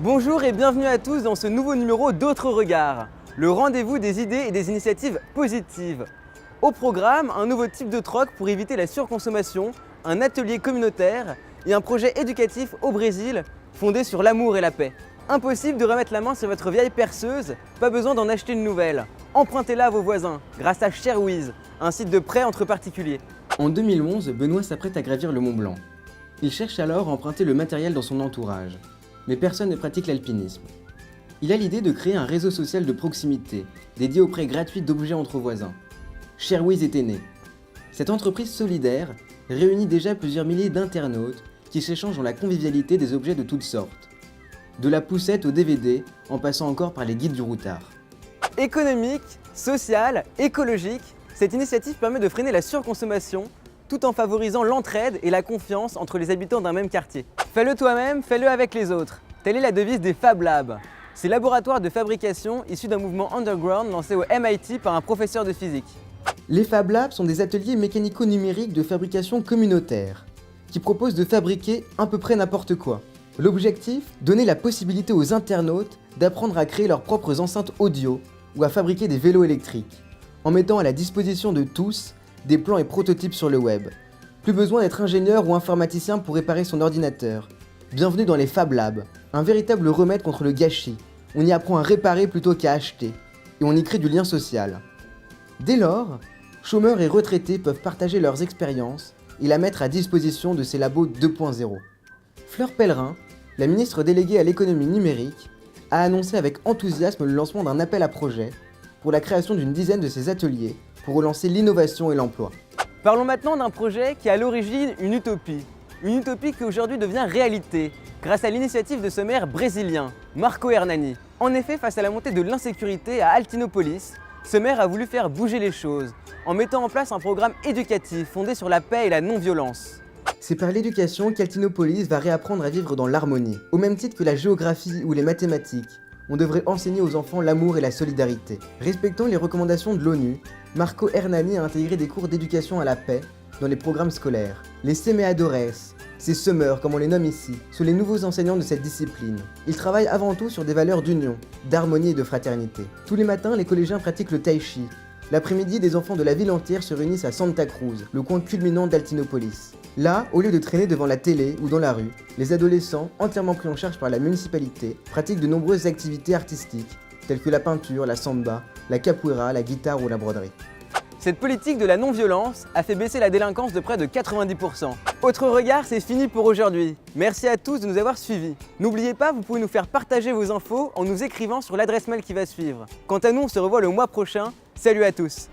Bonjour et bienvenue à tous dans ce nouveau numéro d'Autres Regards, le rendez-vous des idées et des initiatives positives. Au programme, un nouveau type de troc pour éviter la surconsommation, un atelier communautaire et un projet éducatif au Brésil fondé sur l'amour et la paix. Impossible de remettre la main sur votre vieille perceuse, pas besoin d'en acheter une nouvelle. Empruntez-la à vos voisins grâce à Sharewiz, un site de prêt entre particuliers. En 2011, Benoît s'apprête à gravir le Mont Blanc. Il cherche alors à emprunter le matériel dans son entourage. Mais personne ne pratique l'alpinisme. Il a l'idée de créer un réseau social de proximité, dédié au prêt gratuit d'objets entre voisins. Sharewiz était né. Cette entreprise solidaire réunit déjà plusieurs milliers d'internautes qui s'échangent dans la convivialité des objets de toutes sortes. De la poussette au DVD, en passant encore par les guides du routard. Économique, sociale, écologique, cette initiative permet de freiner la surconsommation tout en favorisant l'entraide et la confiance entre les habitants d'un même quartier. Fais-le toi-même, fais-le avec les autres. Telle est la devise des Fab Labs. Ces laboratoires de fabrication issus d'un mouvement underground lancé au MIT par un professeur de physique. Les Fab Labs sont des ateliers mécanico-numériques de fabrication communautaire, qui proposent de fabriquer à peu près n'importe quoi. L'objectif, donner la possibilité aux internautes d'apprendre à créer leurs propres enceintes audio ou à fabriquer des vélos électriques, en mettant à la disposition de tous des plans et prototypes sur le web. Plus besoin d'être ingénieur ou informaticien pour réparer son ordinateur. Bienvenue dans les Fab Labs, un véritable remède contre le gâchis. On y apprend à réparer plutôt qu'à acheter, et on y crée du lien social. Dès lors, chômeurs et retraités peuvent partager leurs expériences et la mettre à disposition de ces labos 2.0. Fleur Pellerin, la ministre déléguée à l'économie numérique, a annoncé avec enthousiasme le lancement d'un appel à projet pour la création d'une dizaine de ces ateliers pour relancer l'innovation et l'emploi. Parlons maintenant d'un projet qui est à l'origine une utopie. Une utopie qui aujourd'hui devient réalité grâce à l'initiative de ce maire brésilien, Marco Hernani. En effet, face à la montée de l'insécurité à Altinópolis, ce maire a voulu faire bouger les choses en mettant en place un programme éducatif fondé sur la paix et la non-violence. C'est par l'éducation qu'Altinópolis va réapprendre à vivre dans l'harmonie. Au même titre que la géographie ou les mathématiques, on devrait enseigner aux enfants l'amour et la solidarité. Respectant les recommandations de l'ONU, Marco Hernani a intégré des cours d'éducation à la paix dans les programmes scolaires. Les semeadores, ces semeurs comme on les nomme ici, sont les nouveaux enseignants de cette discipline. Ils travaillent avant tout sur des valeurs d'union, d'harmonie et de fraternité. Tous les matins, les collégiens pratiquent le tai chi. L'après-midi, des enfants de la ville entière se réunissent à Santa Cruz, le coin culminant d'Altinópolis. Là, au lieu de traîner devant la télé ou dans la rue, les adolescents, entièrement pris en charge par la municipalité, pratiquent de nombreuses activités artistiques, telles que la peinture, la samba, la capoeira, la guitare ou la broderie. Cette politique de la non-violence a fait baisser la délinquance de près de 90%. Autre regard, c'est fini pour aujourd'hui. Merci à tous de nous avoir suivis. N'oubliez pas, vous pouvez nous faire partager vos infos en nous écrivant sur l'adresse mail qui va suivre. Quant à nous, on se revoit le mois prochain. Salut à tous!